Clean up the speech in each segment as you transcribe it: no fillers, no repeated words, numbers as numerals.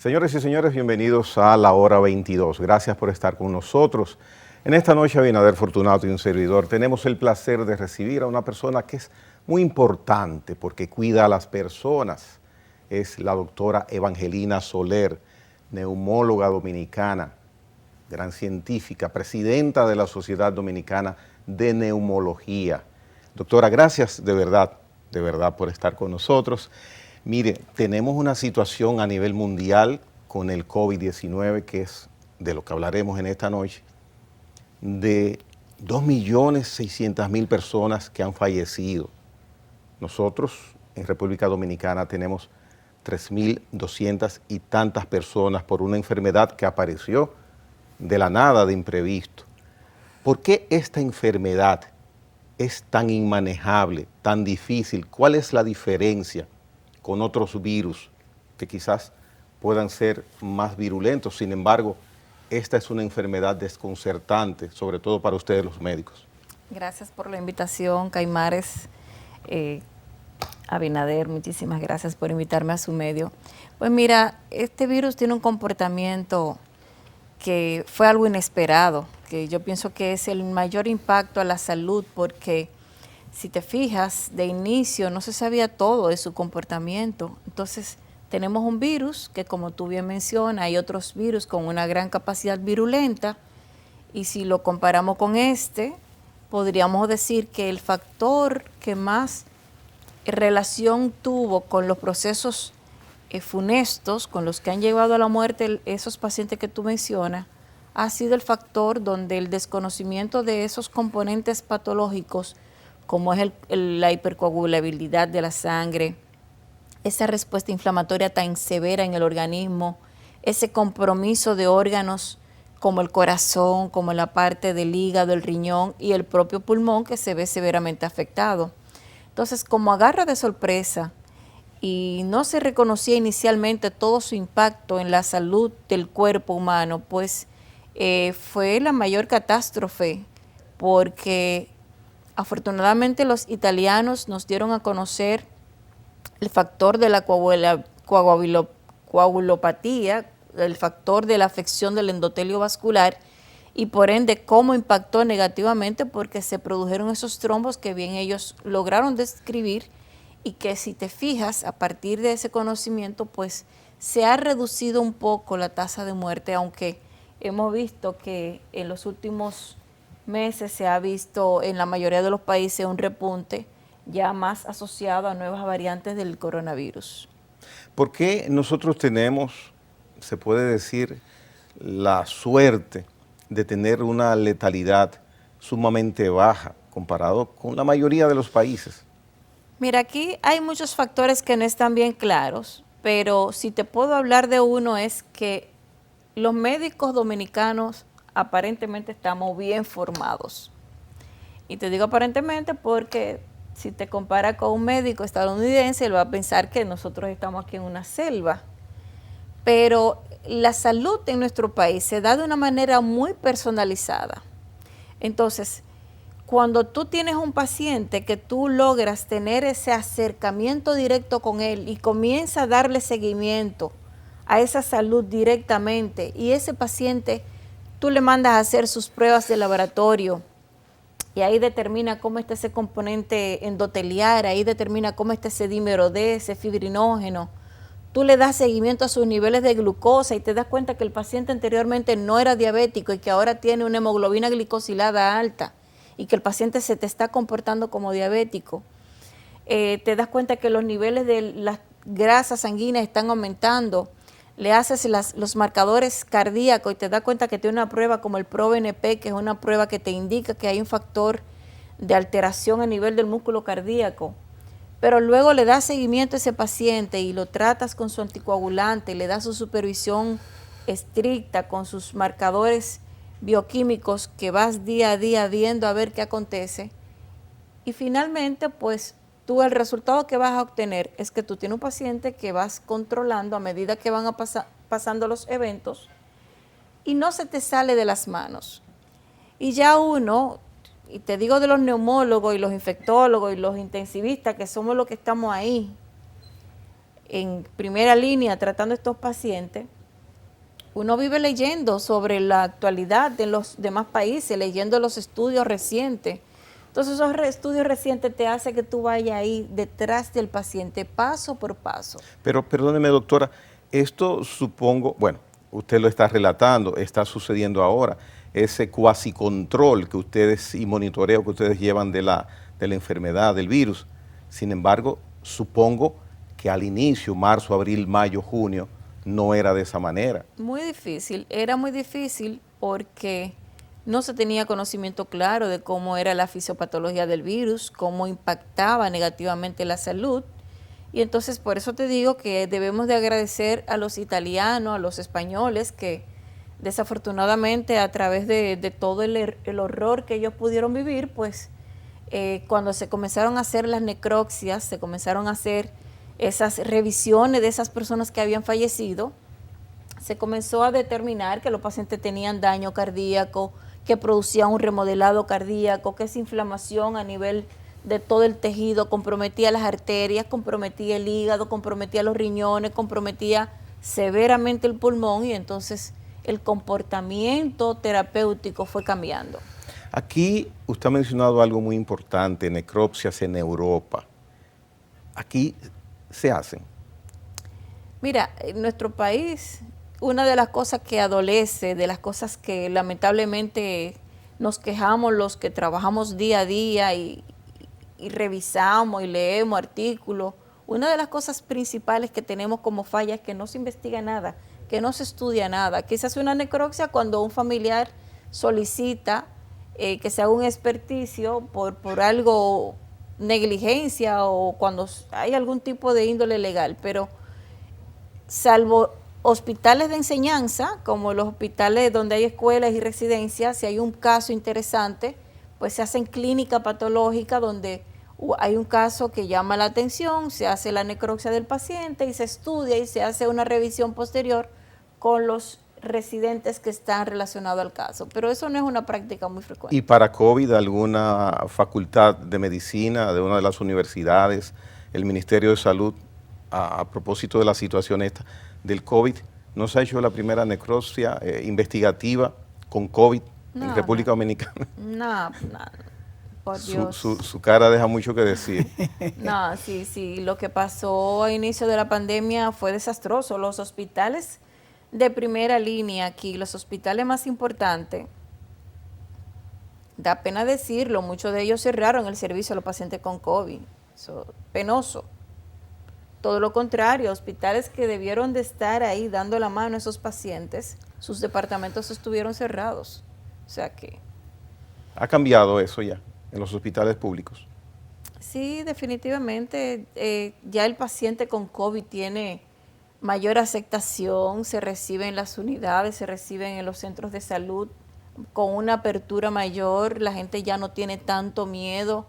Señores y señores, bienvenidos a la hora 22. Gracias por estar con nosotros. En esta noche, Abinader Fortunato y un servidor, tenemos el placer de recibir a una persona que es muy importante porque cuida a las personas. Es la doctora Evangelina Soler, neumóloga dominicana, gran científica, presidenta de la Sociedad Dominicana de Neumología. Doctora, gracias de verdad por estar con nosotros. Mire, tenemos una situación a nivel mundial con el COVID-19, que es de lo que hablaremos en esta noche, de 2.600.000 personas que han fallecido. Nosotros en República Dominicana tenemos 3.200 y tantas personas por una enfermedad que apareció de la nada, de imprevisto. ¿Por qué esta enfermedad es tan inmanejable, tan difícil? ¿Cuál es la diferencia con otros virus que quizás puedan ser más virulentos? Sin embargo, esta es una enfermedad desconcertante, sobre todo para ustedes los médicos. Gracias por la invitación, Caimares. Abinader, muchísimas gracias por invitarme a su medio. Pues mira, este virus tiene un comportamiento que fue algo inesperado, que yo pienso que es el mayor impacto a la salud, porque si te fijas, de inicio no se sabía todo de su comportamiento. Entonces, tenemos un virus que, como tú bien mencionas, hay otros virus con una gran capacidad virulenta, y si lo comparamos con este, podríamos decir que el factor que más relación tuvo con los procesos funestos, con los que han llevado a la muerte esos pacientes que tú mencionas, ha sido el factor donde el desconocimiento de esos componentes patológicos, como es la hipercoagulabilidad de la sangre, esa respuesta inflamatoria tan severa en el organismo, ese compromiso de órganos como el corazón, como la parte del hígado, el riñón y el propio pulmón, que se ve severamente afectado. Entonces, como agarra de sorpresa y no se reconocía inicialmente todo su impacto en la salud del cuerpo humano, pues fue la mayor catástrofe, porque afortunadamente los italianos nos dieron a conocer el factor de la coagulopatía, el factor de la afección del endotelio vascular, y por ende cómo impactó negativamente, porque se produjeron esos trombos que bien ellos lograron describir, y que si te fijas, a partir de ese conocimiento, pues se ha reducido un poco la tasa de muerte, aunque hemos visto que en los últimos meses se ha visto en la mayoría de los países un repunte ya más asociado a nuevas variantes del coronavirus. ¿Por qué nosotros tenemos, se puede decir, la suerte de tener una letalidad sumamente baja comparado con la mayoría de los países? Mira, aquí hay muchos factores que no están bien claros, pero si te puedo hablar de uno es que los médicos dominicanos aparentemente estamos bien formados. Y te digo aparentemente porque si te compara con un médico estadounidense, él va a pensar que nosotros estamos aquí en una selva. Pero la salud en nuestro país se da de una manera muy personalizada. Entonces, cuando tú tienes un paciente que tú logras tener ese acercamiento directo con él y comienza a darle seguimiento a esa salud directamente, y ese paciente tú le mandas a hacer sus pruebas de laboratorio, y ahí determina cómo está ese componente endoteliar, ahí determina cómo está ese dímero D, ese fibrinógeno. Tú le das seguimiento a sus niveles de glucosa y te das cuenta que el paciente anteriormente no era diabético y que ahora tiene una hemoglobina glicosilada alta, y que el paciente se te está comportando como diabético. Te das cuenta que los niveles de las grasas sanguíneas están aumentando. Le haces los marcadores cardíacos y te das cuenta que tiene una prueba como el ProBNP, que es una prueba que te indica que hay un factor de alteración a nivel del músculo cardíaco. Pero luego le das seguimiento a ese paciente y lo tratas con su anticoagulante, le das su supervisión estricta con sus marcadores bioquímicos que vas día a día viendo a ver qué acontece. Y finalmente, pues tú el resultado que vas a obtener es que tú tienes un paciente que vas controlando a medida que van pasando los eventos, y no se te sale de las manos. Y ya uno, y te digo de los neumólogos y los infectólogos y los intensivistas, que somos los que estamos ahí, en primera línea tratando estos pacientes, uno vive leyendo sobre la actualidad de los demás países, leyendo los estudios recientes. Entonces esos estudios recientes te hacen que tú vayas ahí detrás del paciente, paso por paso. Pero perdóneme, doctora, esto supongo, bueno, usted lo está relatando, está sucediendo ahora, ese cuasi control que ustedes y monitoreo que ustedes llevan de la enfermedad, del virus. Sin embargo, supongo que al inicio, marzo, abril, mayo, junio, no era de esa manera. Muy difícil, era muy difícil porque no se tenía conocimiento claro de cómo era la fisiopatología del virus, cómo impactaba negativamente la salud. Y entonces por eso te digo que debemos de agradecer a los italianos, a los españoles, que desafortunadamente a través de todo el horror que ellos pudieron vivir, pues cuando se comenzaron a hacer las necropsias, se comenzaron a hacer esas revisiones de esas personas que habían fallecido, se comenzó a determinar que los pacientes tenían daño cardíaco, que producían un remodelado cardíaco, que esa inflamación a nivel de todo el tejido comprometía las arterias, comprometía el hígado, comprometía los riñones, comprometía severamente el pulmón, y entonces el comportamiento terapéutico fue cambiando. Aquí usted ha mencionado algo muy importante, necropsias en Europa. Aquí se hacen. Mira, en nuestro país, una de las cosas que adolece, de las cosas que lamentablemente nos quejamos los que trabajamos día a día y revisamos y leemos artículos, una de las cosas principales que tenemos como falla es que no se investiga nada, que no se estudia nada, que se hace una necropsia cuando un familiar solicita que se haga un experticio por algo, negligencia, o cuando hay algún tipo de índole legal, pero salvo hospitales de enseñanza, como los hospitales donde hay escuelas y residencias, si hay un caso interesante, pues se hacen clínica patológica donde hay un caso que llama la atención, se hace la necropsia del paciente y se estudia y se hace una revisión posterior con los residentes que están relacionados al caso, pero eso no es una práctica muy frecuente. ¿Y para COVID alguna facultad de medicina de una de las universidades, el Ministerio de Salud, a propósito de la situación esta del COVID, no se ha hecho la primera necropsia investigativa con COVID en República Dominicana? No, por Dios. Su cara deja mucho que decir. No, sí, lo que pasó a inicio de la pandemia fue desastroso. Los hospitales de primera línea aquí, los hospitales más importantes, da pena decirlo, muchos de ellos cerraron el servicio a los pacientes con COVID. Eso, penoso. Todo lo contrario, hospitales que debieron de estar ahí dando la mano a esos pacientes, sus departamentos estuvieron cerrados. O sea que... ¿Ha cambiado eso ya en los hospitales públicos? Sí, definitivamente. Ya el paciente con COVID tiene mayor aceptación, se recibe en las unidades, se reciben en los centros de salud con una apertura mayor, la gente ya no tiene tanto miedo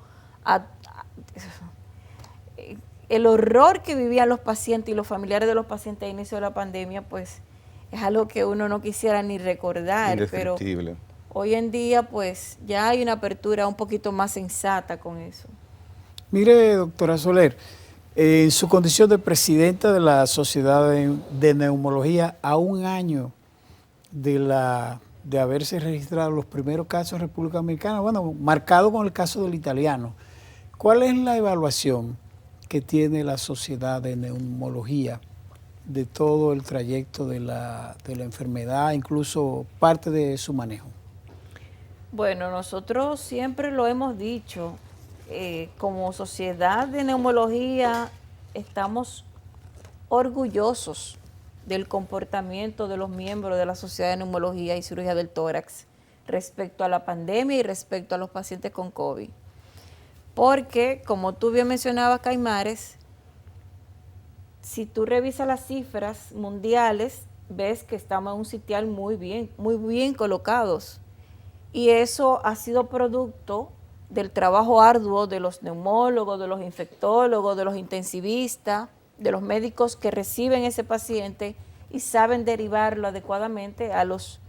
el horror que vivían los pacientes y los familiares de los pacientes a inicio de la pandemia, pues es algo que uno no quisiera ni recordar, pero hoy en día pues ya hay una apertura un poquito más sensata con eso. Mire, doctora Soler, en su condición de presidenta de la Sociedad de Neumología, a un año de haberse registrado los primeros casos en República Dominicana, bueno, marcado con el caso del italiano, ¿cuál es la evaluación que tiene la Sociedad de Neumología de todo el trayecto de la enfermedad, incluso parte de su manejo? Bueno, nosotros siempre lo hemos dicho, como Sociedad de Neumología estamos orgullosos del comportamiento de los miembros de la Sociedad de Neumología y Cirugía del Tórax respecto a la pandemia y respecto a los pacientes con COVID. Porque, como tú bien mencionabas, Caimares, si tú revisas las cifras mundiales, ves que estamos en un sitial muy bien colocados. Y eso ha sido producto del trabajo arduo de los neumólogos, de los infectólogos, de los intensivistas, de los médicos que reciben ese paciente y saben derivarlo adecuadamente a los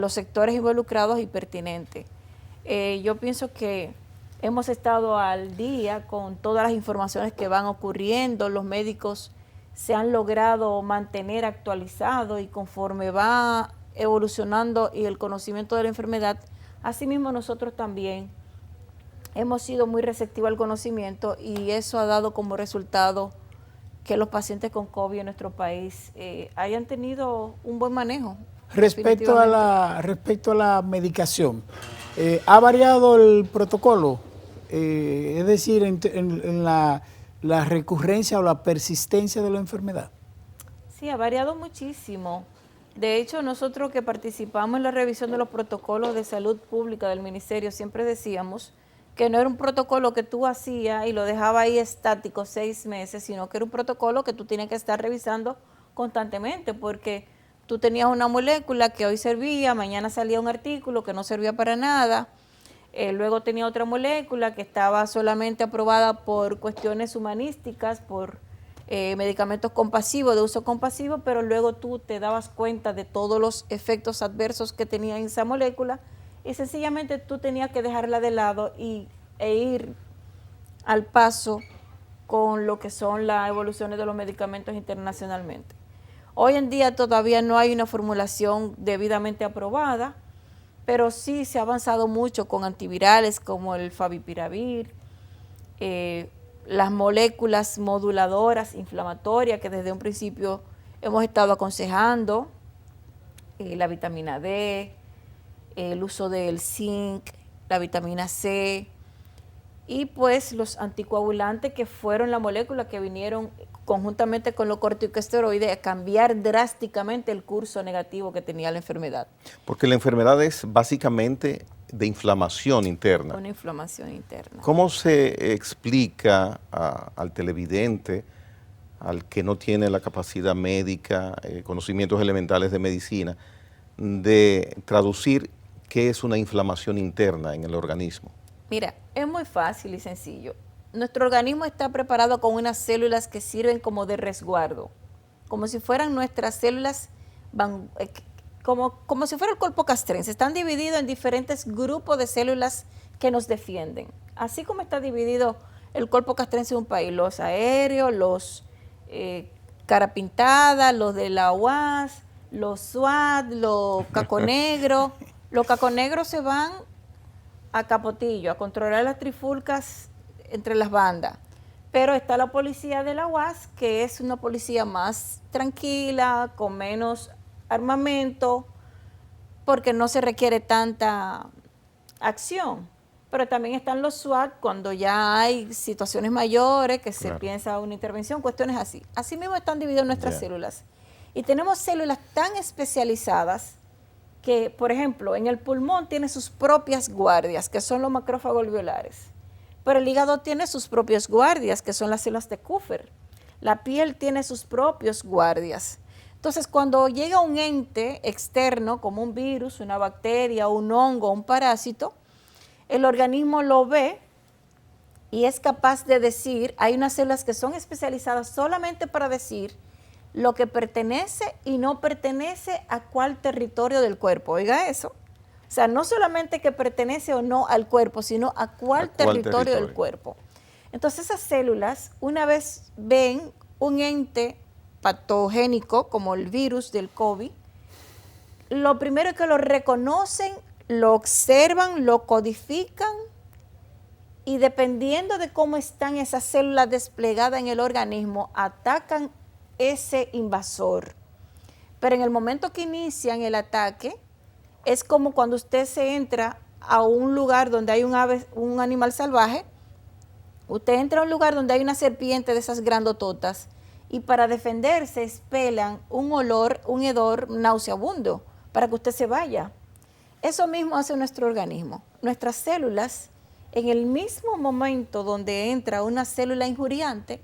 sectores involucrados y pertinentes. Yo pienso que hemos estado al día con todas las informaciones que van ocurriendo, los médicos se han logrado mantener actualizados y conforme va evolucionando y el conocimiento de la enfermedad, asimismo nosotros también hemos sido muy receptivos al conocimiento y eso ha dado como resultado que los pacientes con COVID en nuestro país hayan tenido un buen manejo. Respecto a la medicación, ¿ha variado el protocolo? Es decir, en la recurrencia o la persistencia de la enfermedad. Sí, ha variado muchísimo. De hecho, nosotros que participamos en la revisión de los protocolos de salud pública del ministerio, siempre decíamos que no era un protocolo que tú hacías y lo dejabas ahí estático 6 meses, sino que era un protocolo que tú tienes que estar revisando constantemente, porque tú tenías una molécula que hoy servía, mañana salía un artículo que no servía para nada, luego tenía otra molécula que estaba solamente aprobada por cuestiones humanísticas, por medicamentos compasivos, de uso compasivo, pero luego tú te dabas cuenta de todos los efectos adversos que tenía esa molécula y sencillamente tú tenías que dejarla de lado e ir al paso con lo que son las evoluciones de los medicamentos internacionalmente. Hoy en día todavía no hay una formulación debidamente aprobada, pero sí se ha avanzado mucho con antivirales como el favipiravir, las moléculas moduladoras inflamatorias que desde un principio hemos estado aconsejando, la vitamina D, el uso del zinc, la vitamina C y pues los anticoagulantes que fueron la molécula que vinieron conjuntamente con los corticosteroides a cambiar drásticamente el curso negativo que tenía la enfermedad. Porque la enfermedad es básicamente de inflamación interna. Una inflamación interna. ¿Cómo se explica al televidente, al que no tiene la capacidad médica, conocimientos elementales de medicina, de traducir qué es una inflamación interna en el organismo? Mira, es muy fácil y sencillo. Nuestro organismo está preparado con unas células que sirven como de resguardo, como si fueran nuestras células, como si fuera el cuerpo castrense. Están divididos en diferentes grupos de células que nos defienden. Así como está dividido el cuerpo castrense de un país, los aéreos, los cara pintada, los de la UAS, los SWAT, los caconegros. Los caconegros se van a Capotillo a controlar las trifulcas entre las bandas, pero está la policía de la UAS, que es una policía más tranquila, con menos armamento, porque no se requiere tanta acción. Pero también están los SWAT cuando ya hay situaciones mayores, que se piensa una intervención, cuestiones así. Así mismo están divididas nuestras células. Y tenemos células tan especializadas que, por ejemplo, en el pulmón tiene sus propias guardias, que son los macrófagos alveolares. Pero el hígado tiene sus propias guardias, que son las células de Kupffer. La piel tiene sus propios guardias. Entonces, cuando llega un ente externo, como un virus, una bacteria, un hongo, un parásito, el organismo lo ve y es capaz de decir, hay unas células que son especializadas solamente para decir lo que pertenece y no pertenece a cuál territorio del cuerpo. Oiga eso. O sea, no solamente que pertenece o no al cuerpo, sino a cuál territorio del cuerpo. Entonces esas células, una vez ven un ente patogénico como el virus del COVID, lo primero es que lo reconocen, lo observan, lo codifican y dependiendo de cómo están esas células desplegadas en el organismo, atacan ese invasor. Pero en el momento que inician el ataque, es como cuando usted se entra a un lugar donde hay un animal salvaje, usted entra a un lugar donde hay una serpiente de esas grandototas y para defenderse expelan un olor, un hedor nauseabundo para que usted se vaya. Eso mismo hace nuestro organismo. Nuestras células, en el mismo momento donde entra una célula injuriante,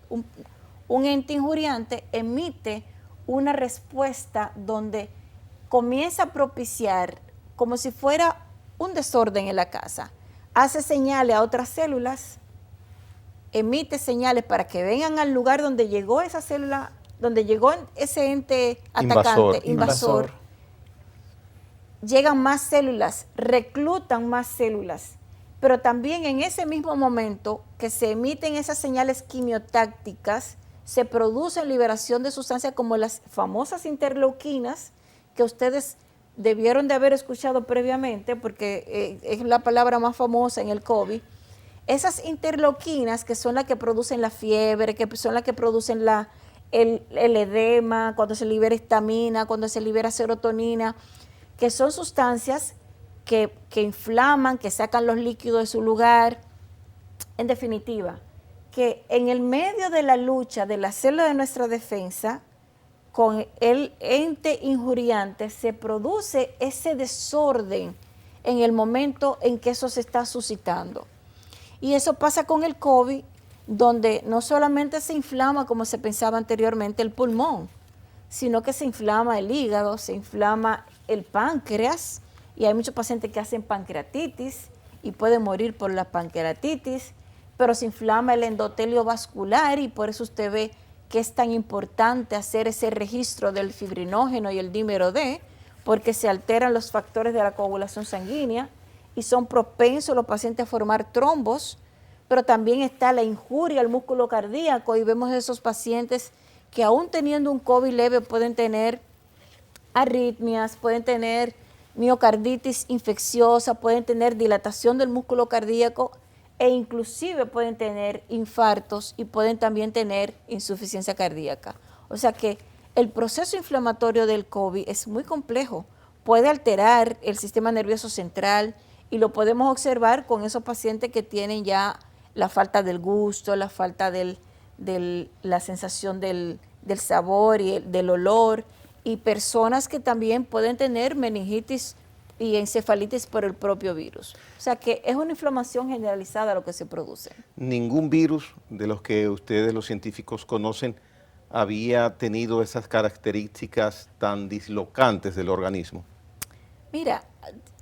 un ente injuriante, emite una respuesta donde comienza a propiciar como si fuera un desorden en la casa. Hace señales a otras células, emite señales para que vengan al lugar donde llegó esa célula, donde llegó ese ente atacante, invasor. Llegan más células, reclutan más células, pero también en ese mismo momento que se emiten esas señales quimiotácticas, se produce liberación de sustancias como las famosas interleuquinas, que ustedes debieron de haber escuchado previamente, porque es la palabra más famosa en el COVID. Esas interleuquinas, que son las que producen la fiebre, que son las que producen el edema, cuando se libera histamina, cuando se libera serotonina, que son sustancias que inflaman, que sacan los líquidos de su lugar. En definitiva, que en el medio de la lucha de la célula de nuestra defensa, con el ente injuriante, se produce ese desorden en el momento en que eso se está suscitando. Y eso pasa con el COVID, donde no solamente se inflama, como se pensaba anteriormente, el pulmón, sino que se inflama el hígado, se inflama el páncreas, y hay muchos pacientes que hacen pancreatitis y pueden morir por la pancreatitis, pero se inflama el endotelio vascular, y por eso usted ve que es tan importante hacer ese registro del fibrinógeno y el dímero D, porque se alteran los factores de la coagulación sanguínea y son propensos los pacientes a formar trombos. Pero también está la injuria al músculo cardíaco, y vemos esos pacientes que aún teniendo un COVID leve pueden tener arritmias, pueden tener miocarditis infecciosa, pueden tener dilatación del músculo cardíaco, e inclusive pueden tener infartos y pueden también tener insuficiencia cardíaca. O sea que el proceso inflamatorio del COVID es muy complejo, puede alterar el sistema nervioso central, y lo podemos observar con esos pacientes que tienen ya la falta del gusto, la falta la sensación del sabor y del olor, y personas que también pueden tener meningitis y encefalitis por el propio virus. O sea que es una inflamación generalizada lo que se produce. ¿Ningún virus de los que ustedes, los científicos, conocen había tenido esas características tan dislocantes del organismo? Mira,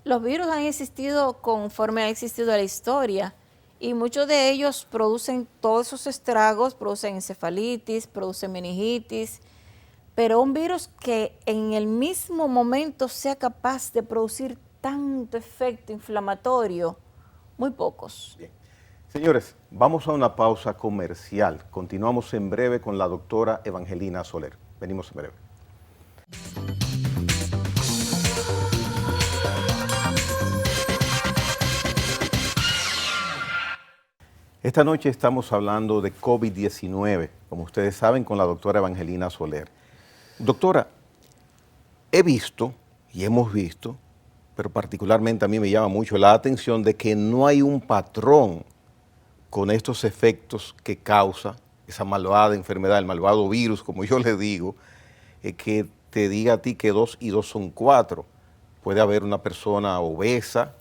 los virus han existido conforme ha existido la historia, y muchos de ellos producen todos esos estragos, producen encefalitis, producen meningitis, pero un virus que en el mismo momento sea capaz de producir tanto efecto inflamatorio, muy pocos. Bien. Señores, vamos a una pausa comercial. Continuamos en breve con la doctora Evangelina Soler. Venimos en breve. Esta noche estamos hablando de COVID-19, como ustedes saben, con la doctora Evangelina Soler. Doctora, he visto y hemos visto, pero particularmente a mí me llama mucho la atención de que no hay un patrón con estos efectos que causa esa malvada enfermedad, el malvado virus, como yo le digo, que te diga a ti que 2 y 2 son 4. Puede haber una persona obesa,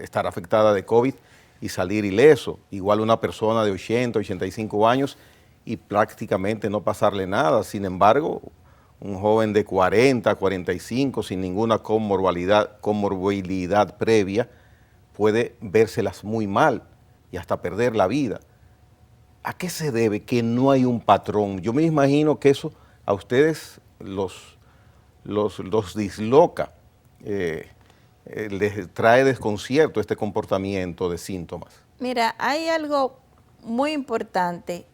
estar afectada de COVID y salir ileso. Igual una persona de 80, 85 años y prácticamente no pasarle nada. Sin embargo, un joven de 40, 45, sin ninguna comorbilidad previa, puede vérselas muy mal y hasta perder la vida. ¿A qué se debe que no hay un patrón? Yo me imagino que eso a ustedes los disloca, les trae desconcierto este comportamiento de síntomas. Mira, hay algo muy importante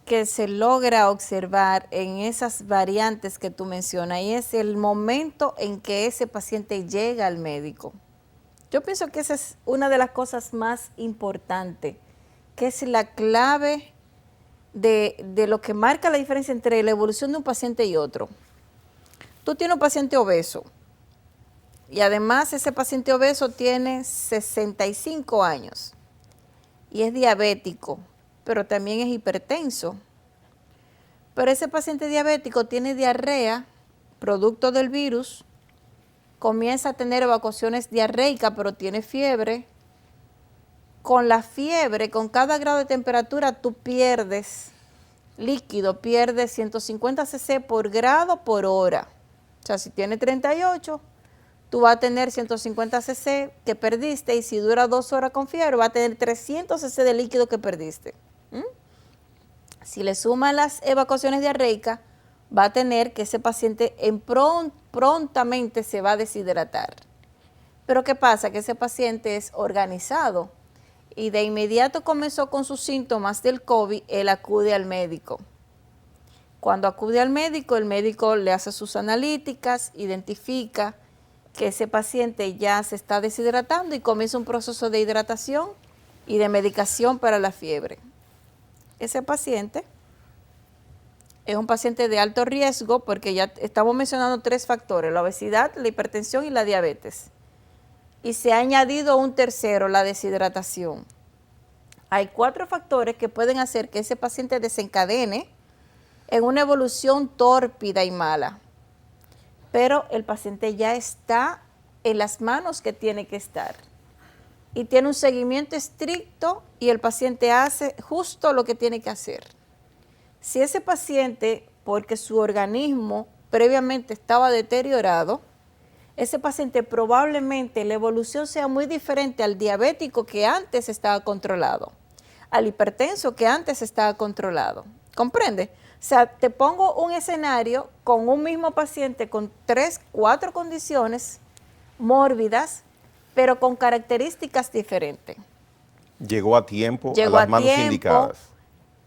que se logra observar en esas variantes que tú mencionas, y es el momento en que ese paciente llega al médico. Yo pienso que esa es una de las cosas más importantes, que es la clave de lo que marca la diferencia entre la evolución de un paciente y otro. Tú tienes un paciente obeso, y además ese paciente obeso tiene 65 años y es diabético, pero también es hipertenso. Pero ese paciente diabético tiene diarrea, producto del virus, comienza a tener evacuaciones diarreicas, pero tiene fiebre. Con la fiebre, con cada grado de temperatura, tú pierdes líquido, pierdes 150 cc por grado por hora. O sea, si tiene 38, tú vas a tener 150 cc que perdiste, y si dura 2 horas con fiebre, va a tener 300 cc de líquido que perdiste. Si le suman las evacuaciones diarreicas, va a tener que ese paciente prontamente se va a deshidratar. Pero ¿qué pasa? Que ese paciente es organizado y de inmediato comenzó con sus síntomas del COVID, él acude al médico. Cuando acude al médico, el médico le hace sus analíticas, identifica que ese paciente ya se está deshidratando y comienza un proceso de hidratación y de medicación para la fiebre. Ese paciente es un paciente de alto riesgo porque ya estamos mencionando 3 factores, la obesidad, la hipertensión y la diabetes. Y se ha añadido un tercero, la deshidratación. Hay 4 factores que pueden hacer que ese paciente desencadene en una evolución tórpida y mala. Pero el paciente ya está en las manos que tiene que estar. Y tiene un seguimiento estricto y el paciente hace justo lo que tiene que hacer. Si ese paciente, porque su organismo previamente estaba deteriorado, ese paciente probablemente la evolución sea muy diferente al diabético que antes estaba controlado, al hipertenso que antes estaba controlado. ¿Comprende? O sea, te pongo un escenario con un mismo paciente con 3, 4 condiciones mórbidas, pero con características diferentes. Llegó a tiempo, a las manos indicadas.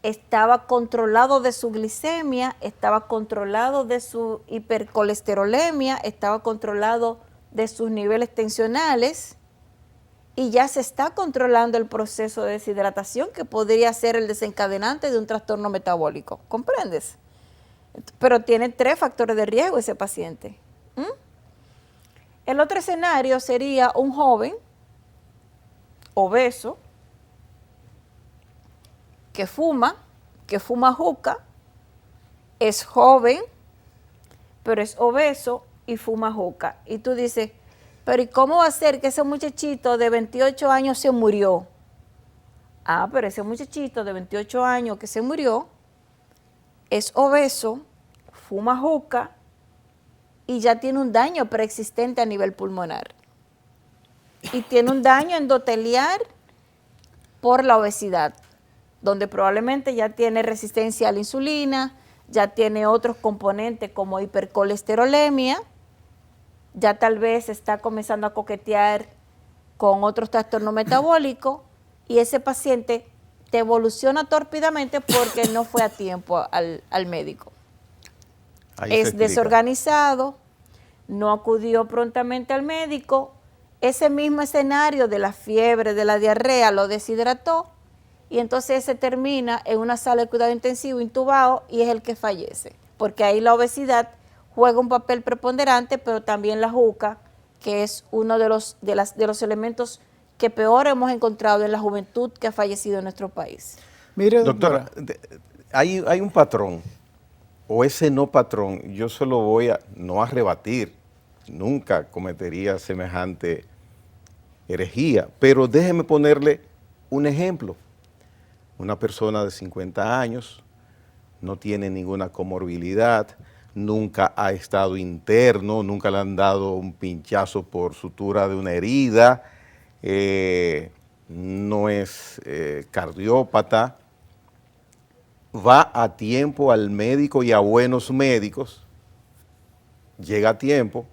Estaba controlado de su glicemia, estaba controlado de su hipercolesterolemia, estaba controlado de sus niveles tensionales y ya se está controlando el proceso de deshidratación que podría ser el desencadenante de un trastorno metabólico. ¿Comprendes? Pero tiene 3 factores de riesgo ese paciente. El otro escenario sería un joven obeso que fuma juca, es joven, pero es obeso y fuma juca. Y tú dices, pero ¿y cómo va a ser que ese muchachito de 28 años se murió? Ah, pero ese muchachito de 28 años que se murió es obeso, fuma juca y ya tiene un daño preexistente a nivel pulmonar. Y tiene un daño endoteliar por la obesidad, donde probablemente ya tiene resistencia a la insulina, ya tiene otros componentes como hipercolesterolemia, ya tal vez está comenzando a coquetear con otros trastornos metabólicos y ese paciente te evoluciona tórpidamente porque no fue a tiempo al médico. Es desorganizado, no acudió prontamente al médico, ese mismo escenario de la fiebre, de la diarrea, lo deshidrató y entonces se termina en una sala de cuidado intensivo intubado y es el que fallece, porque ahí la obesidad juega un papel preponderante, pero también la juca, que es uno de los elementos que peor hemos encontrado en la juventud que ha fallecido en nuestro país. Mire, doctora, hay un patrón, o ese no patrón, yo se lo voy no a rebatir, nunca cometería semejante herejía, pero déjeme ponerle un ejemplo. Una persona de 50 años, no tiene ninguna comorbilidad, nunca ha estado interno, nunca le han dado un pinchazo por sutura de una herida, no es cardiópata, va a tiempo al médico y a buenos médicos, llega a tiempo,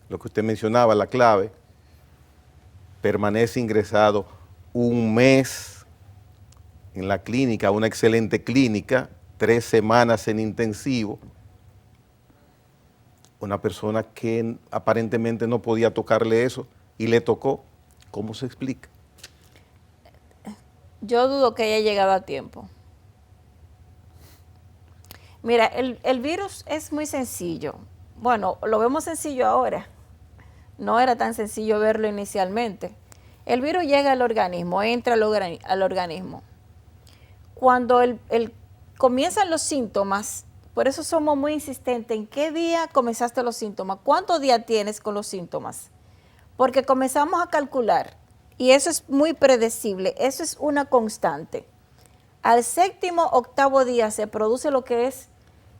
lo que usted mencionaba, la clave, permanece ingresado un mes en la clínica, una excelente clínica, 3 semanas en intensivo, una persona que aparentemente no podía tocarle eso y le tocó. ¿Cómo se explica? Yo dudo que haya llegado a tiempo. Mira, el virus es muy sencillo. Bueno, lo vemos sencillo ahora. No era tan sencillo verlo inicialmente. El virus llega al organismo, entra al organismo. Cuando comienzan los síntomas, por eso somos muy insistentes en qué día comenzaste los síntomas, cuántos días tienes con los síntomas, porque comenzamos a calcular y eso es muy predecible, eso es una constante. Al 7º, 8º día se produce lo que es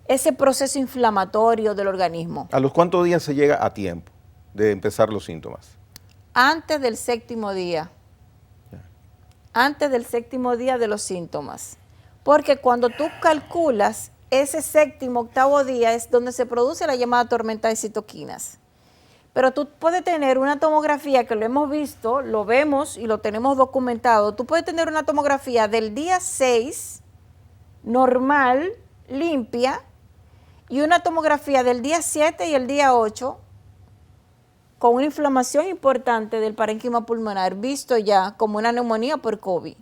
ese proceso inflamatorio del organismo. ¿A los cuántos días se llega a tiempo de empezar los síntomas? Antes del 7º día. Antes del 7º día de los síntomas. Porque cuando tú calculas ese 7º, 8º día es donde se produce la llamada tormenta de citoquinas. Pero tú puedes tener una tomografía que lo hemos visto, lo vemos y lo tenemos documentado. Tú puedes tener una tomografía del día 6, normal, limpia, y una tomografía del día 7 y el día 8, con una inflamación importante del parénquima pulmonar, visto ya como una neumonía por COVID.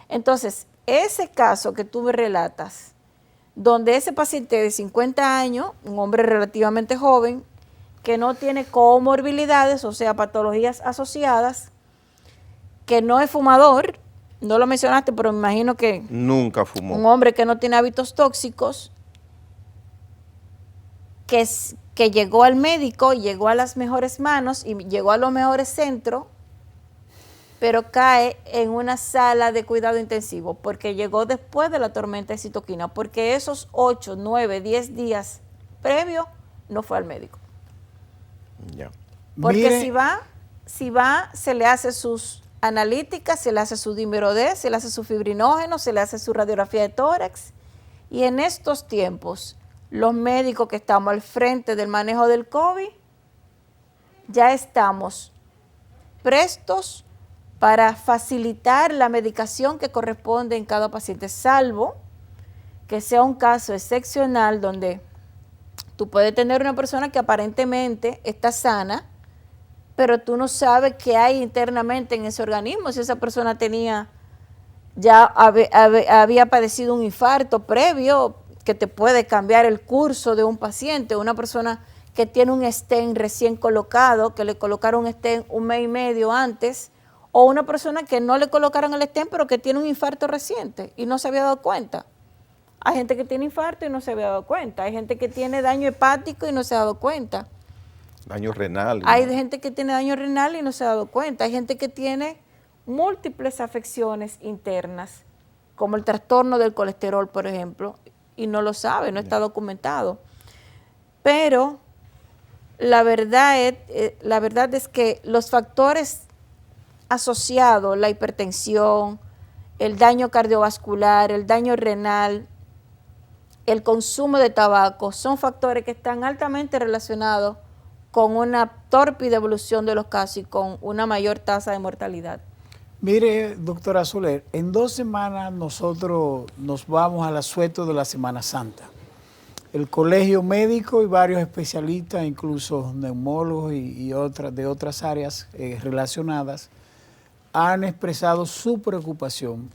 Entonces, ese caso que tú me relatas, donde ese paciente de 50 años, un hombre relativamente joven, que no tiene comorbilidades, o sea, patologías asociadas, que no es fumador, no lo mencionaste, pero me imagino que Nunca fumó. un hombre que no tiene hábitos tóxicos, que llegó al médico, llegó a las mejores manos y llegó a los mejores centros, pero cae en una sala de cuidado intensivo porque llegó después de la tormenta de citoquina, porque esos 8, 9, 10 días previos no fue al médico. Ya. Porque Mire, si va, se le hace sus analíticas, se le hace su dímero D, se le hace su fibrinógeno, se le hace su radiografía de tórax. Y en estos tiempos, los médicos que estamos al frente del manejo del COVID, ya estamos prestos para facilitar la medicación que corresponde en cada paciente, salvo que sea un caso excepcional donde tú puedes tener una persona que aparentemente está sana, pero tú no sabes qué hay internamente en ese organismo. Si esa persona había padecido un infarto previo que te puede cambiar el curso de un paciente, una persona que tiene un stent recién colocado, que le colocaron un stent un mes y medio antes, o una persona que no le colocaron el stent pero que tiene un infarto reciente y no se había dado cuenta. Hay gente que tiene infarto y no se había dado cuenta. Hay gente que tiene daño hepático y no se ha dado cuenta. Daño renal. Hay ¿no? gente que tiene daño renal y no se ha dado cuenta. Hay gente que tiene múltiples afecciones internas, como el trastorno del colesterol, por ejemplo, y no lo sabe, no está documentado. Pero la verdad es que los factores asociados, la hipertensión, el daño cardiovascular, el daño renal, el consumo de tabaco, son factores que están altamente relacionados con una tórpida evolución de los casos y con una mayor tasa de mortalidad. Mire, doctora Soler, en 2 semanas nosotros nos vamos al asueto de la Semana Santa. El colegio médico y varios especialistas, incluso neumólogos y de otras áreas relacionadas, han expresado su preocupación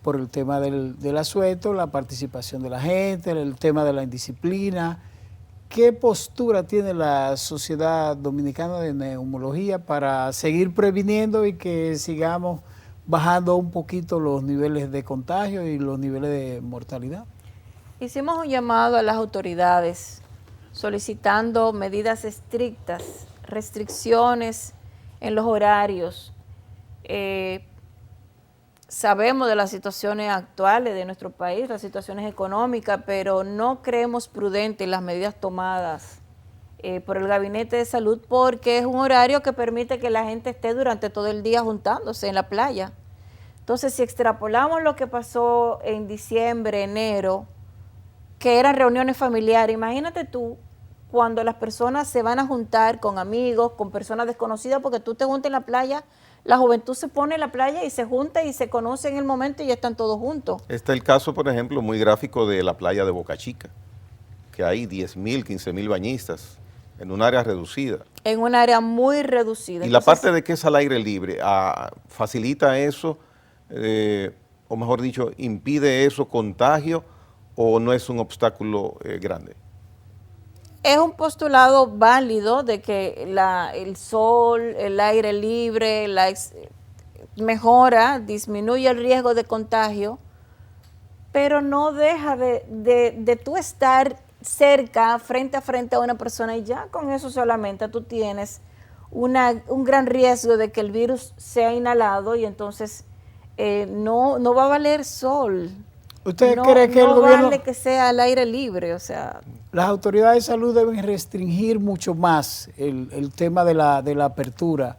por el tema del asueto, la participación de la gente, el tema de la indisciplina. ¿Qué postura tiene la Sociedad Dominicana de Neumología para seguir previniendo y que sigamos bajando un poquito los niveles de contagio y los niveles de mortalidad? Hicimos un llamado a las autoridades solicitando medidas estrictas, restricciones en los horarios. Sabemos de las situaciones actuales de nuestro país, las situaciones económicas, pero no creemos prudentes las medidas tomadas por el Gabinete de Salud porque es un horario que permite que la gente esté durante todo el día juntándose en la playa. Entonces, si extrapolamos lo que pasó en diciembre, enero, que eran reuniones familiares, imagínate tú cuando las personas se van a juntar con amigos, con personas desconocidas, porque tú te juntas en la playa, la juventud se pone en la playa y se junta y se conoce en el momento y ya están todos juntos. Está el caso, por ejemplo, muy gráfico de la playa de Boca Chica, que hay 10.000, 15.000 bañistas en un área reducida. En un área muy reducida. Y la parte de que es al aire libre, ¿facilita eso? O mejor dicho, ¿impide eso contagio o no es un obstáculo grande? Es un postulado válido de que el sol, el aire libre, mejora, disminuye el riesgo de contagio, pero no deja de tú estar cerca, frente a frente a una persona y ya con eso solamente tú tienes un gran riesgo de que el virus sea inhalado y entonces no va a valer sol. ¿Usted cree que el gobierno, vale que sea al aire libre? O sea, las autoridades de salud deben restringir mucho más el tema de la apertura?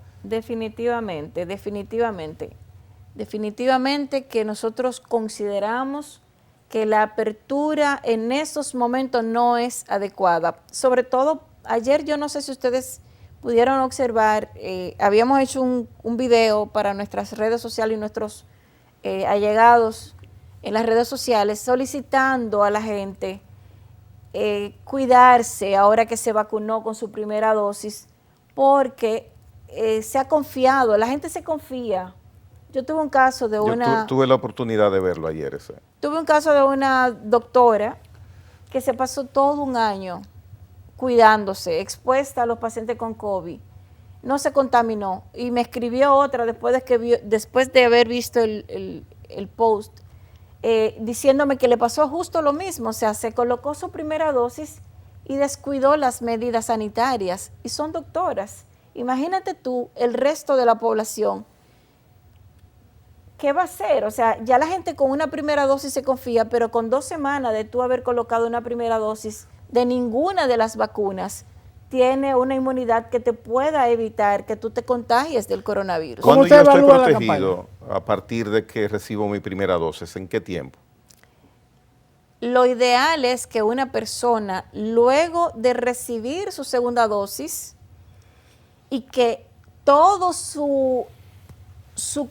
definitivamente que nosotros consideramos que la apertura en estos momentos no es adecuada, sobre todo ayer yo no sé si ustedes pudieron observar, habíamos hecho un video para nuestras redes sociales y nuestros allegados en las redes sociales solicitando a la gente cuidarse ahora que se vacunó con su primera dosis, porque se ha confiado, la gente se confía. Yo tuve un caso de tuve la oportunidad de verlo ayer ese. Tuve un caso de una doctora que se pasó todo un año cuidándose, expuesta a los pacientes con COVID, no se contaminó, y me escribió otra después de haber visto el post, diciéndome que le pasó justo lo mismo, o sea, se colocó su primera dosis y descuidó las medidas sanitarias, y son doctoras. Imagínate tú, el resto de la población, ¿qué va a hacer? O sea, ya la gente con una primera dosis se confía, pero con 2 semanas de tú haber colocado una primera dosis de ninguna de las vacunas, tiene una inmunidad que te pueda evitar que tú te contagies del coronavirus. ¿Cuándo yo estoy protegido a partir de que recibo mi primera dosis? ¿En qué tiempo? Lo ideal es que una persona, luego de recibir su segunda dosis, y que todo su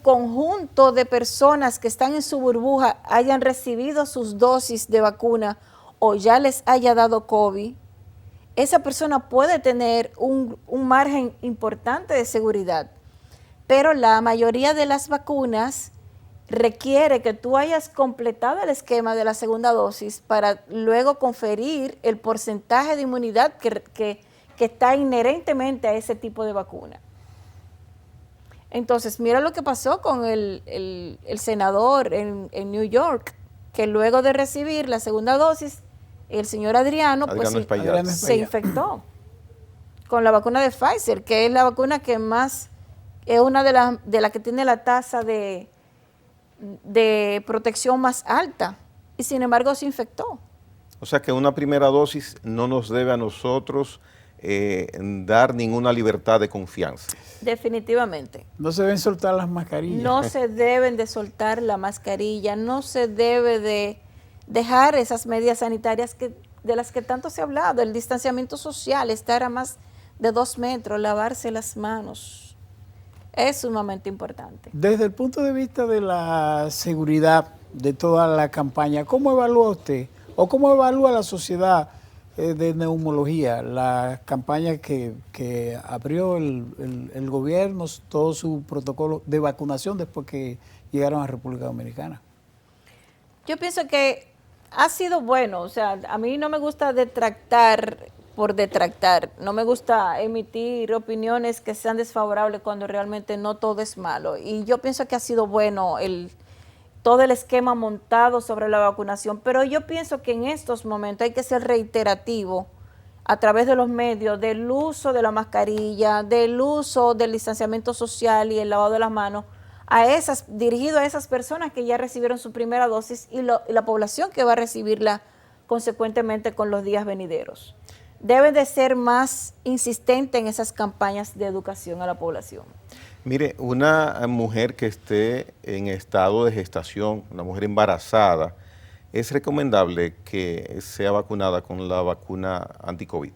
conjunto de personas que están en su burbuja hayan recibido sus dosis de vacuna o ya les haya dado COVID, esa persona puede tener un margen importante de seguridad. Pero la mayoría de las vacunas requiere que tú hayas completado el esquema de la segunda dosis para luego conferir el porcentaje de inmunidad que está inherentemente a ese tipo de vacuna. Entonces, mira lo que pasó con el senador en New York, que luego de recibir la segunda dosis, el señor Adriano se infectó con la vacuna de Pfizer, que es la vacuna que más, es una de las que tiene la tasa de protección más alta, y sin embargo se infectó. O sea que una primera dosis no nos debe a nosotros dar ninguna libertad de confianza. Definitivamente. No se deben soltar las mascarillas. No se deben de soltar la mascarilla, no se debe de dejar esas medidas sanitarias de las que tanto se ha hablado, el distanciamiento social, estar a más de 2 metros, lavarse las manos, es sumamente importante. Desde el punto de vista de la seguridad de toda la campaña, ¿cómo evalúa usted o cómo evalúa la sociedad de neumología la campaña que abrió el gobierno, todo su protocolo de vacunación después que llegaron a República Dominicana? Yo pienso que ha sido bueno, o sea, a mí no me gusta detractar por detractar, no me gusta emitir opiniones que sean desfavorables cuando realmente no todo es malo, y yo pienso que ha sido bueno todo el esquema montado sobre la vacunación, pero yo pienso que en estos momentos hay que ser reiterativo a través de los medios del uso de la mascarilla, del uso del distanciamiento social y el lavado de las manos, dirigido a esas personas que ya recibieron su primera dosis y la población que va a recibirla consecuentemente con los días venideros. Debe de ser más insistente en esas campañas de educación a la población. Mire, una mujer que esté en estado de gestación, una mujer embarazada, ¿es recomendable que sea vacunada con la vacuna anti-COVID?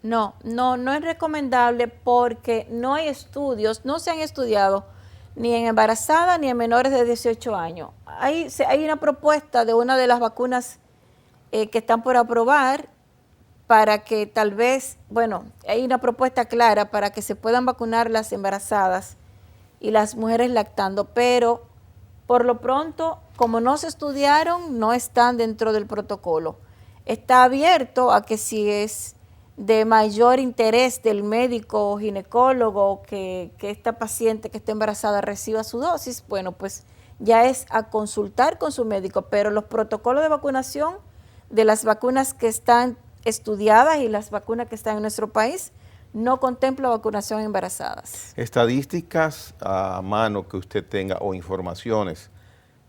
No es recomendable porque no hay estudios, no se han estudiado ni en embarazadas ni en menores de 18 años. Hay una propuesta de una de las vacunas que están por aprobar para que tal vez, hay una propuesta clara para que se puedan vacunar las embarazadas y las mujeres lactando, pero por lo pronto, como no se estudiaron, no están dentro del protocolo. Está abierto a que si es de mayor interés del médico o ginecólogo que esta paciente que está embarazada reciba su dosis, pues ya es a consultar con su médico, pero los protocolos de vacunación de las vacunas que están estudiadas y las vacunas que están en nuestro país no contempla vacunación en embarazadas. Estadísticas a mano que usted tenga o informaciones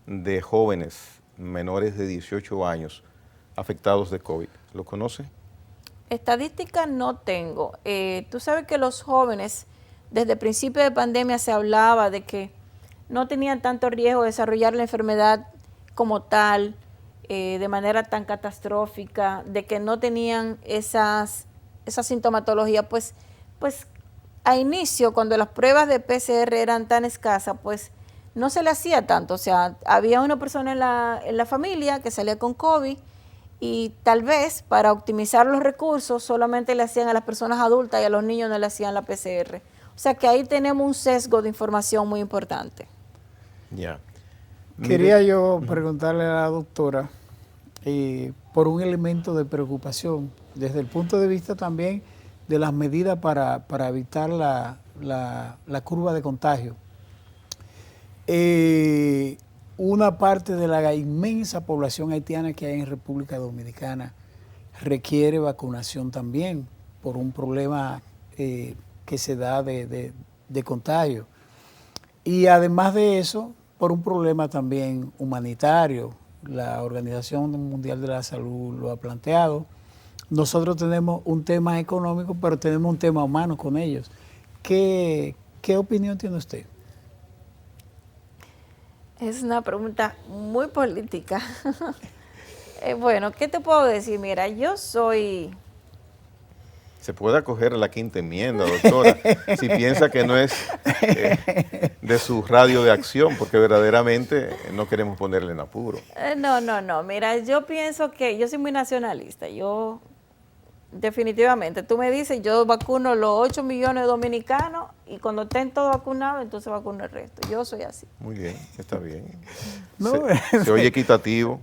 de jóvenes menores de 18 años afectados de COVID, ¿lo conoce? Estadísticas no tengo. Tú sabes que los jóvenes, desde el principio de pandemia se hablaba de que no tenían tanto riesgo de desarrollar la enfermedad como tal, de manera tan catastrófica, de que no tenían esa sintomatología, pues a inicio, cuando las pruebas de PCR eran tan escasas, pues no se le hacía tanto. O sea, había una persona en la familia que salía con COVID y tal vez para optimizar los recursos solamente le hacían a las personas adultas y a los niños no le hacían la PCR. O sea que ahí tenemos un sesgo de información muy importante. Ya. Quería yo preguntarle a la doctora por un elemento de preocupación desde el punto de vista también de las medidas para evitar la curva de contagio. Una parte de la inmensa población haitiana que hay en República Dominicana requiere vacunación también por un problema que se da de contagio. Y además de eso, por un problema también humanitario. La Organización Mundial de la Salud lo ha planteado. Nosotros tenemos un tema económico, pero tenemos un tema humano con ellos. ¿Qué opinión tiene usted? Es una pregunta muy política. Bueno, ¿qué te puedo decir? Mira, yo soy... Se puede acoger a la quinta enmienda, doctora, si piensa que no es de su radio de acción, porque verdaderamente no queremos ponerle en apuro. No. Mira, yo pienso que yo soy muy nacionalista. Yo, definitivamente, tú me dices, yo vacuno los 8 millones de dominicanos y cuando estén todos vacunados, entonces vacuno el resto. Yo soy así. Muy bien, está bien. No, se oye equitativo.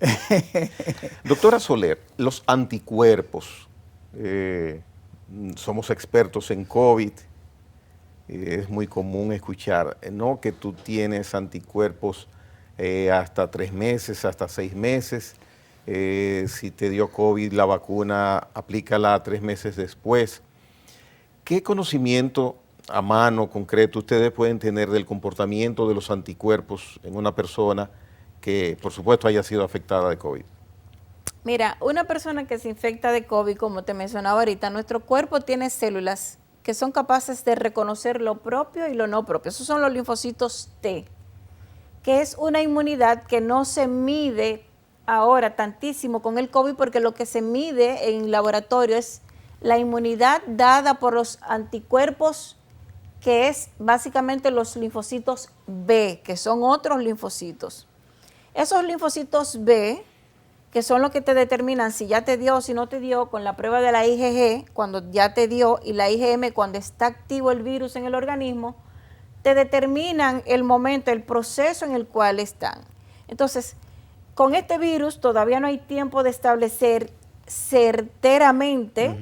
Doctora Soler, los anticuerpos... somos expertos en COVID, es muy común escuchar, ¿no?, que tú tienes anticuerpos hasta 3 meses, hasta 6 meses, si te dio COVID la vacuna, aplícala 3 meses después. ¿Qué conocimiento a mano concreto ustedes pueden tener del comportamiento de los anticuerpos en una persona que, por supuesto, haya sido afectada de COVID? Mira, una persona que se infecta de COVID, como te mencionaba ahorita, nuestro cuerpo tiene células que son capaces de reconocer lo propio y lo no propio. Esos son los linfocitos T, que es una inmunidad que no se mide ahora tantísimo con el COVID, porque lo que se mide en laboratorio es la inmunidad dada por los anticuerpos, que es básicamente los linfocitos B, que son otros linfocitos. Esos linfocitos B, que son los que te determinan si ya te dio o si no te dio, con la prueba de la IgG, cuando ya te dio, y la IgM, cuando está activo el virus en el organismo, te determinan el momento, el proceso en el cual están. Entonces, con este virus todavía no hay tiempo de establecer certeramente,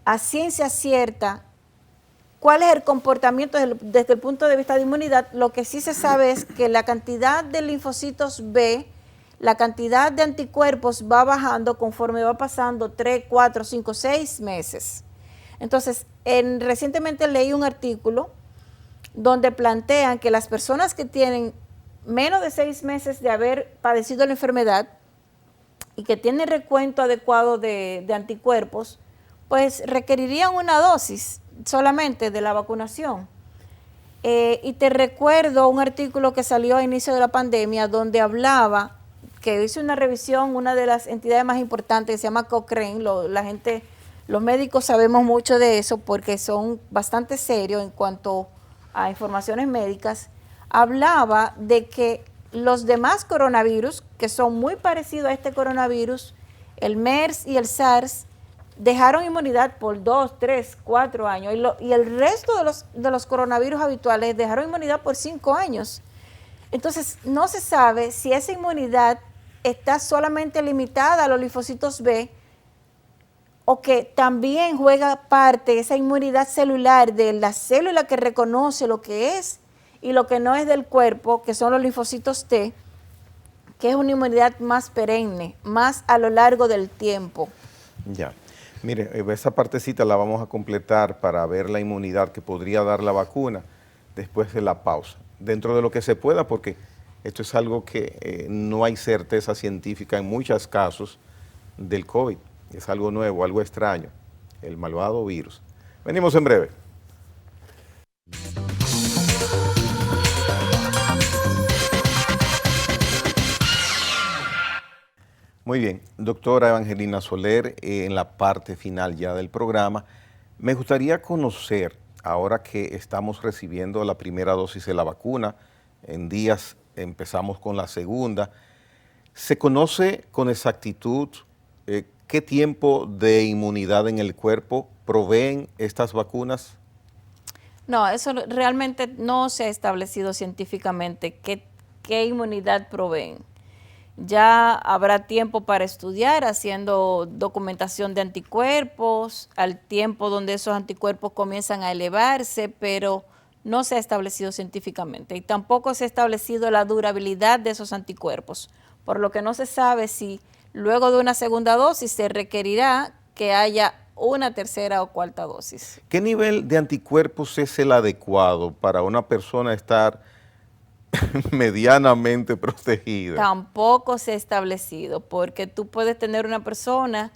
a ciencia cierta, cuál es el comportamiento desde el punto de vista de inmunidad. Lo que sí se sabe es que la cantidad de linfocitos B, la cantidad de anticuerpos va bajando conforme va pasando 3, 4, 5, 6 meses. Entonces, recientemente leí un artículo donde plantean que las personas que tienen menos de 6 meses de haber padecido la enfermedad y que tienen recuento adecuado de anticuerpos, pues requerirían una dosis solamente de la vacunación. Y te recuerdo un artículo que salió a inicio de la pandemia donde hablaba, que hizo una revisión, una de las entidades más importantes, que se llama Cochrane. Los médicos sabemos mucho de eso porque son bastante serios en cuanto a informaciones médicas. Hablaba de que los demás coronavirus, que son muy parecidos a este coronavirus, el MERS y el SARS, dejaron inmunidad por 2, 3, 4 años, y el resto de los coronavirus habituales dejaron inmunidad por 5 años. Entonces, no se sabe si esa inmunidad está solamente limitada a los linfocitos B o que también juega parte esa inmunidad celular de la célula que reconoce lo que es y lo que no es del cuerpo, que son los linfocitos T, que es una inmunidad más perenne, más a lo largo del tiempo. Ya. Mire, esa partecita la vamos a completar para ver la inmunidad que podría dar la vacuna después de la pausa, dentro de lo que se pueda, porque esto es algo que no hay certeza científica en muchos casos del COVID. Es algo nuevo, algo extraño, el malvado virus. Venimos en breve. Muy bien, doctora Evangelina Soler, en la parte final ya del programa, Me gustaría conocer, ahora que estamos recibiendo la primera dosis de la vacuna, en días empezamos con la segunda, ¿se conoce con exactitud qué tiempo de inmunidad en el cuerpo proveen estas vacunas? No, eso realmente no se ha establecido científicamente qué inmunidad proveen. Ya habrá tiempo para estudiar haciendo documentación de anticuerpos, al tiempo donde esos anticuerpos comienzan a elevarse, pero no se ha establecido científicamente y tampoco se ha establecido la durabilidad de esos anticuerpos, por lo que no se sabe si luego de una segunda dosis se requerirá que haya una tercera o cuarta dosis. ¿Qué nivel de anticuerpos es el adecuado para una persona estar medianamente protegida? Tampoco se ha establecido, porque tú puedes tener una persona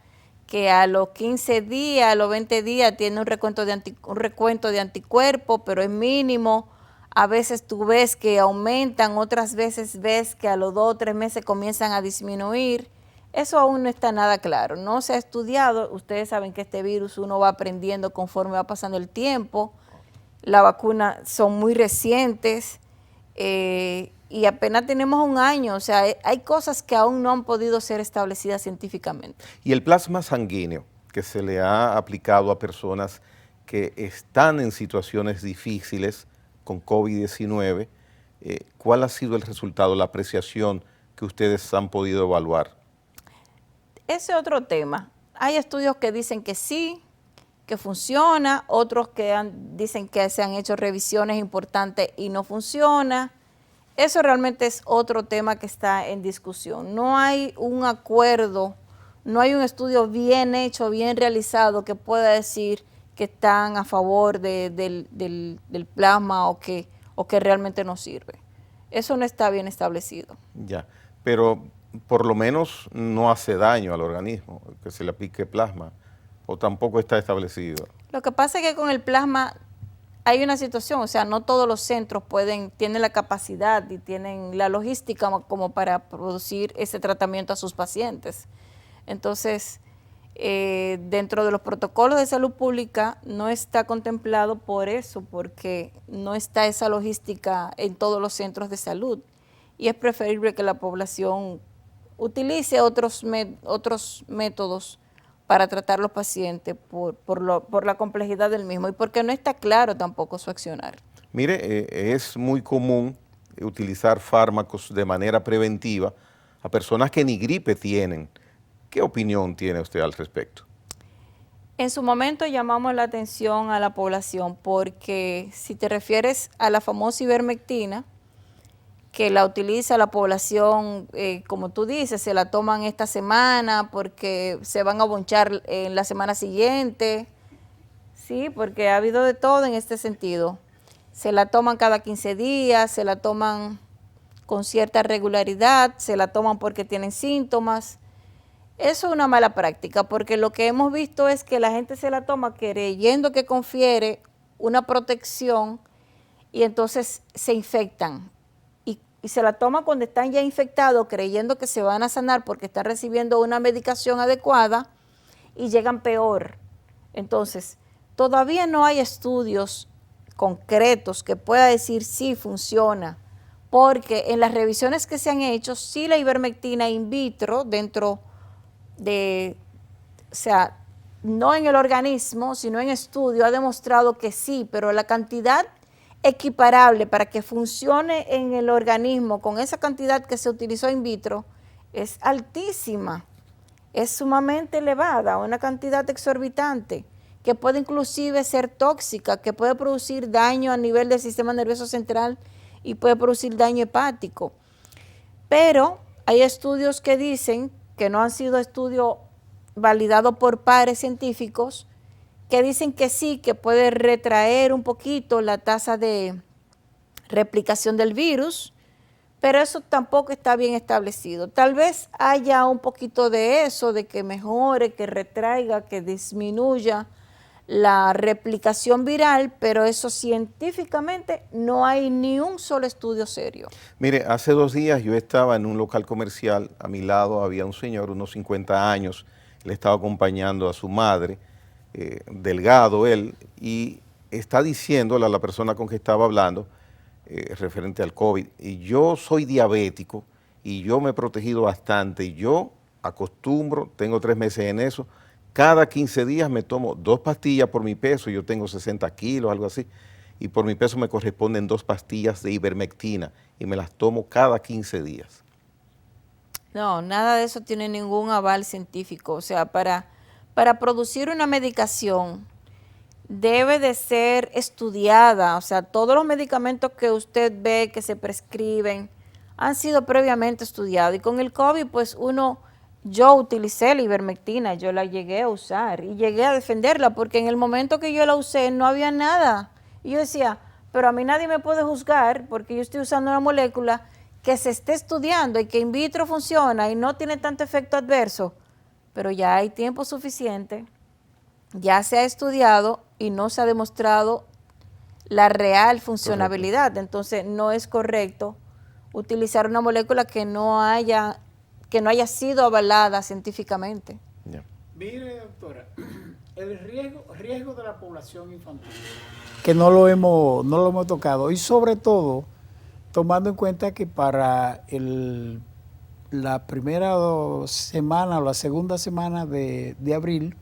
que a los 15 días, a los 20 días tiene un recuento de anticuerpos, pero es mínimo. A veces tú ves que aumentan, otras veces ves que a los 2 o 3 meses comienzan a disminuir. Eso aún no está nada claro, no se ha estudiado. Ustedes saben que este virus uno va aprendiendo conforme va pasando el tiempo. Las vacunas son muy recientes y apenas tenemos un año, o sea, hay cosas que aún no han podido ser establecidas científicamente. Y el plasma sanguíneo que se le ha aplicado a personas que están en situaciones difíciles con COVID-19, ¿cuál ha sido el resultado, la apreciación que ustedes han podido evaluar? Ese otro tema. Hay estudios que dicen que sí, que funciona, otros que dicen que se han hecho revisiones importantes y no funciona. Eso realmente es otro tema que está en discusión. No hay un acuerdo, no hay un estudio bien hecho, bien realizado que pueda decir que están a favor del plasma o que realmente no sirve. Eso no está bien establecido. Ya, pero por lo menos no hace daño al organismo que se le aplique plasma, o tampoco está establecido. Lo que pasa es que con el plasma hay una situación, o sea, no todos los centros tienen la capacidad y tienen la logística como para producir ese tratamiento a sus pacientes. Entonces, dentro de los protocolos de salud pública no está contemplado por eso, porque no está esa logística en todos los centros de salud. Y es preferible que la población utilice otros métodos para tratar los pacientes por la complejidad del mismo y porque no está claro tampoco su accionar. Mire, es muy común utilizar fármacos de manera preventiva a personas que ni gripe tienen. ¿Qué opinión tiene usted al respecto? En su momento llamamos la atención a la población porque si te refieres a la famosa ivermectina, que la utiliza la población, como tú dices, se la toman esta semana porque se van a bonchar en la semana siguiente, sí, porque ha habido de todo en este sentido. Se la toman cada 15 días, se la toman con cierta regularidad, se la toman porque tienen síntomas. Eso es una mala práctica, porque lo que hemos visto es que la gente se la toma creyendo que confiere una protección y entonces se infectan. Y se la toman cuando están ya infectados, creyendo que se van a sanar porque están recibiendo una medicación adecuada y llegan peor. Entonces, todavía no hay estudios concretos que pueda decir sí funciona, porque en las revisiones que se han hecho, sí la ivermectina in vitro dentro de, o sea, no en el organismo, sino en estudio, ha demostrado que sí, pero la cantidad equiparable para que funcione en el organismo con esa cantidad que se utilizó in vitro es altísima, es sumamente elevada, una cantidad exorbitante que puede inclusive ser tóxica, que puede producir daño a nivel del sistema nervioso central y puede producir daño hepático. Pero hay estudios que dicen, que no han sido estudios validados por pares científicos, que dicen que sí, que puede retraer un poquito la tasa de replicación del virus, pero eso tampoco está bien establecido. Tal vez haya un poquito de eso, de que mejore, que retraiga, que disminuya la replicación viral, pero eso científicamente no hay ni un solo estudio serio. Mire, hace 2 días yo estaba en un local comercial, a mi lado había un señor, unos 50 años, le estaba acompañando a su madre, delgado él, y está diciéndole a la persona con que estaba hablando, referente al COVID, y yo soy diabético, y yo me he protegido bastante, y yo acostumbro, tengo 3 meses en eso, cada 15 días me tomo 2 pastillas por mi peso, yo tengo 60 kilos, algo así, y por mi peso me corresponden 2 pastillas de ivermectina, y me las tomo cada 15 días. No, nada de eso tiene ningún aval científico. O sea, para producir una medicación debe de ser estudiada. O sea, todos los medicamentos que usted ve que se prescriben han sido previamente estudiados. Y con el COVID, pues yo utilicé la ivermectina, yo la llegué a usar y llegué a defenderla porque en el momento que yo la usé no había nada. Y yo decía, pero a mí nadie me puede juzgar porque yo estoy usando una molécula que se esté estudiando y que in vitro funciona y no tiene tanto efecto adverso, pero ya hay tiempo suficiente, ya se ha estudiado y no se ha demostrado la real funcionabilidad. Correcto. Entonces no es correcto utilizar una molécula que no haya sido avalada científicamente. Yeah. Mire, doctora, el riesgo de la población infantil, que no lo hemos tocado, y sobre todo tomando en cuenta que para la primera semana o la segunda semana de abril,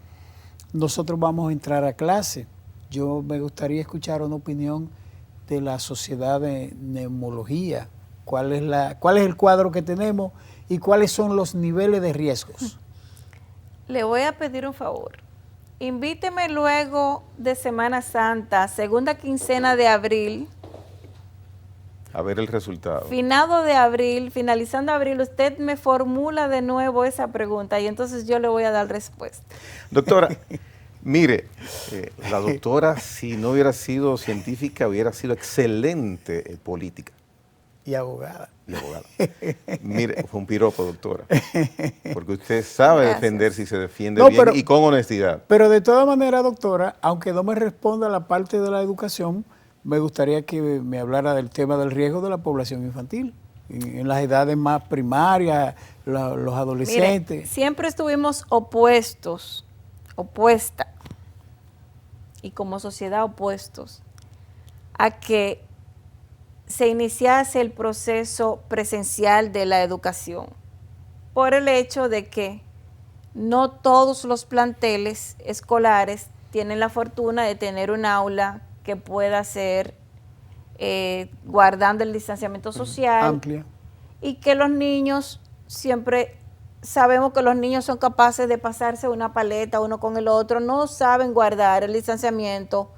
nosotros vamos a entrar a clase. Yo me gustaría escuchar una opinión de la Sociedad de Neumología. ¿Cuál es el cuadro que tenemos y cuáles son los niveles de riesgos? Le voy a pedir un favor. Invíteme luego de Semana Santa, segunda quincena de abril, a ver el resultado. Finalizando abril, usted me formula de nuevo esa pregunta y entonces yo le voy a dar respuesta. Doctora, mire, la doctora, si no hubiera sido científica, hubiera sido excelente política. Y abogada. Mire, fue un piropo, doctora. Porque usted sabe defender si se defiende bien y con honestidad. Pero de todas maneras, doctora, aunque no me responda la parte de la educación, me gustaría que me hablara del tema del riesgo de la población infantil, en las edades más primarias, los adolescentes. Mire, siempre estuvimos opuesta, y como sociedad opuestos, a que se iniciase el proceso presencial de la educación, por el hecho de que no todos los planteles escolares tienen la fortuna de tener un aula que pueda ser guardando el distanciamiento social, amplia, y que los niños, siempre sabemos que los niños son capaces de pasarse una paleta uno con el otro, no saben guardar el distanciamiento,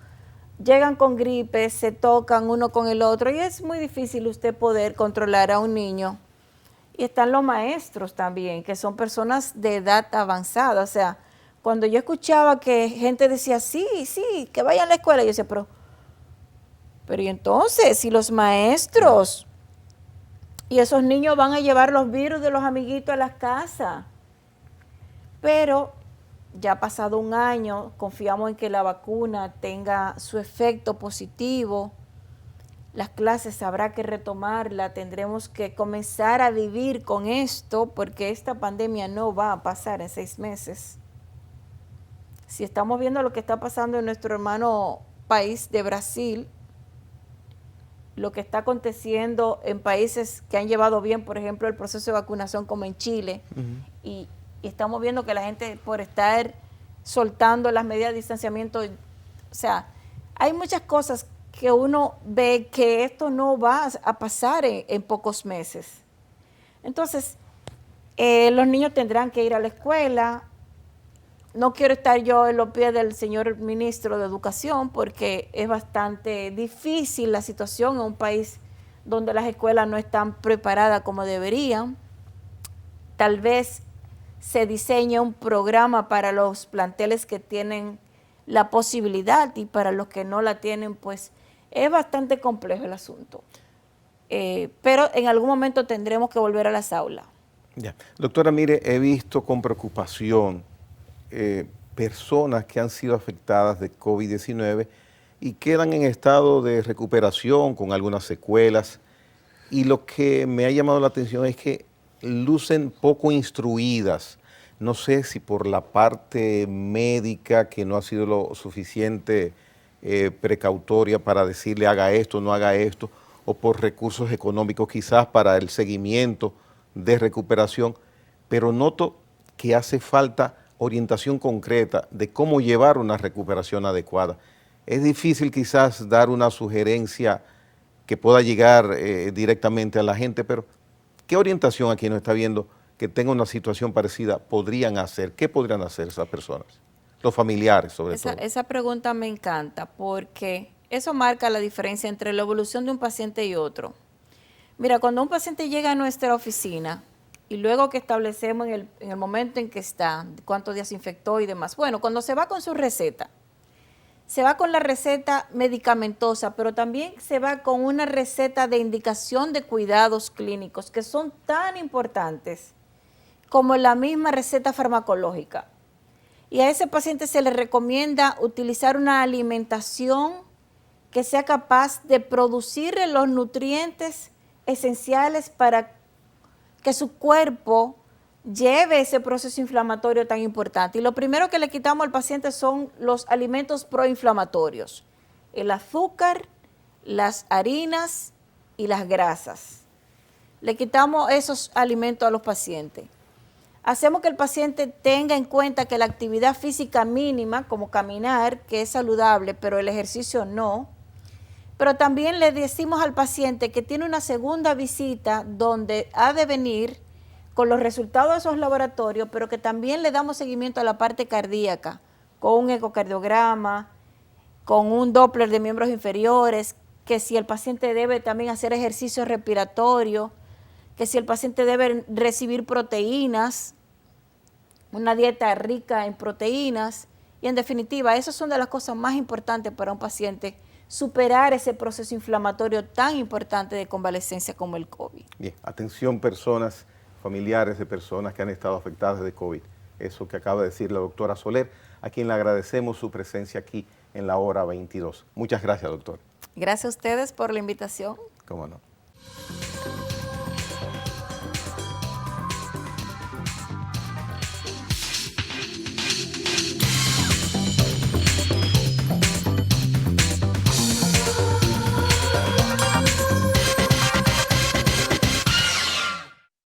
llegan con gripe, se tocan uno con el otro y es muy difícil usted poder controlar a un niño. Y están los maestros también, que son personas de edad avanzada. O sea, cuando yo escuchaba que gente decía, sí, que vayan a la escuela, yo decía, pero y entonces, si los maestros y esos niños van a llevar los virus de los amiguitos a las casas. Pero ya ha pasado un año, confiamos en que la vacuna tenga su efecto positivo. Las clases habrá que retomarla, tendremos que comenzar a vivir con esto porque esta pandemia no va a pasar en 6 meses. Si estamos viendo lo que está pasando en nuestro hermano país de Brasil, lo que está aconteciendo en países que han llevado bien, por ejemplo, el proceso de vacunación como en Chile, y estamos viendo que la gente por estar soltando las medidas de distanciamiento, o sea, hay muchas cosas que uno ve que esto no va a pasar en pocos meses. Entonces, los niños tendrán que ir a la escuela. No quiero estar yo en los pies del señor ministro de Educación porque es bastante difícil la situación en un país donde las escuelas no están preparadas como deberían. Tal vez se diseñe un programa para los planteles que tienen la posibilidad y para los que no la tienen, pues es bastante complejo el asunto. Pero en algún momento tendremos que volver a las aulas. Ya. Doctora, mire, he visto con preocupación personas que han sido afectadas de COVID-19 y quedan en estado de recuperación con algunas secuelas. Y lo que me ha llamado la atención es que lucen poco instruidas. no sé si por la parte médica que no ha sido lo suficiente precautoria para decirle haga esto, no haga esto, o por recursos económicos quizás para el seguimiento de recuperación, pero noto que hace falta orientación concreta de cómo llevar una recuperación adecuada. Es difícil quizás dar una sugerencia que pueda llegar directamente a la gente, pero ¿qué orientación a quien nos está viendo que tenga una situación parecida podrían hacer? ¿Qué podrían hacer esas personas? Los familiares, sobre todo. Esa pregunta me encanta porque eso marca la diferencia entre la evolución de un paciente y otro. Mira, cuando un paciente llega a nuestra oficina y luego que establecemos en el momento en que está, cuántos días infectó y demás, bueno, cuando se va con su receta, se va con la receta medicamentosa, pero también se va con una receta de indicación de cuidados clínicos que son tan importantes como la misma receta farmacológica. Y a ese paciente se le recomienda utilizar una alimentación que sea capaz de producirle los nutrientes esenciales para que su cuerpo lleve ese proceso inflamatorio tan importante. Y lo primero que le quitamos al paciente son los alimentos proinflamatorios, el azúcar, las harinas y las grasas. Le quitamos esos alimentos a los pacientes. Hacemos que el paciente tenga en cuenta que la actividad física mínima, como caminar, que es saludable, pero el ejercicio no. Pero también le decimos al paciente que tiene una segunda visita donde ha de venir con los resultados de esos laboratorios, pero que también le damos seguimiento a la parte cardíaca, con un ecocardiograma, con un Doppler de miembros inferiores, que si el paciente debe también hacer ejercicio respiratorio, que si el paciente debe recibir proteínas, una dieta rica en proteínas, y en definitiva, esas son de las cosas más importantes para un paciente, superar ese proceso inflamatorio tan importante de convalescencia como el COVID. Bien, atención personas, familiares de personas que han estado afectadas de COVID. Eso que acaba de decir la doctora Soler, a quien le agradecemos su presencia aquí en la hora 22. Muchas gracias, doctor. Gracias a ustedes por la invitación. Cómo no.